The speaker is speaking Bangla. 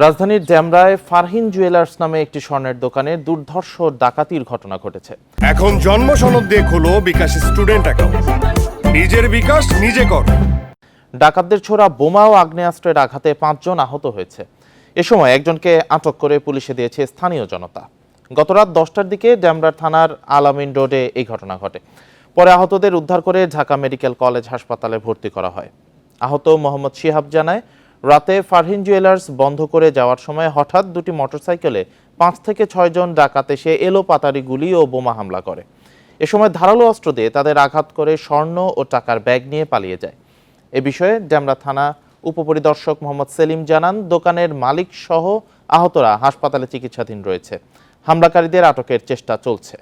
রাজধানীর ডেমরায় ফারহিন জুয়েলার্স নামে একটি স্বর্ণের দোকানে দুর্ধর্ষ ডাকাতির ঘটনা ঘটেছে। এখন জন্ম সনদ দিয়ে খোলো বিকাশ স্টুডেন্ট অ্যাকাউন্ট। নিজের বিকাশ নিজে কর। ডাকাতদের ছোড়া বোমা ও আগ্নেয়াস্ত্রের আঘাতে 5 জন আহত হয়েছে। এ সময় একজনকে আটক করে পুলিশে দিয়েছে স্থানীয় জনতা। গতরাত 10টার দিকে ডেমরা থানার আলামিন রোডে এই ঘটনা ঘটে। পরে আহতদের উদ্ধার করে ঢাকা মেডিকেল কলেজ হাসপাতালে ভর্তি করা হয়। আহত মোহাম্মদ শিহাব জানায়, রাতে ফারহিন জুয়েলার্স বন্ধ করে যাওয়ার সময় হঠাৎ দুটি মোটরসাইকেলে 5 থেকে 6 জন ডাকাত এসে এলোপাতাড়ি গুলি ও বোমা হামলা করে। এ সময় ধারালো অস্ত্র দিয়ে তাদের আঘাত করে স্বর্ণ ও টাকার ব্যাগ নিয়ে পালিয়ে যায়। এ বিষয়ে ডেমরা থানা উপপরিদর্শক মোহাম্মদ সেলিম জানান, দোকানের মালিক সহ আহতরা হাসপাতালে চিকিৎসাধীন রয়েছে। হামলাকারীদের আটকের চেষ্টা চলছে।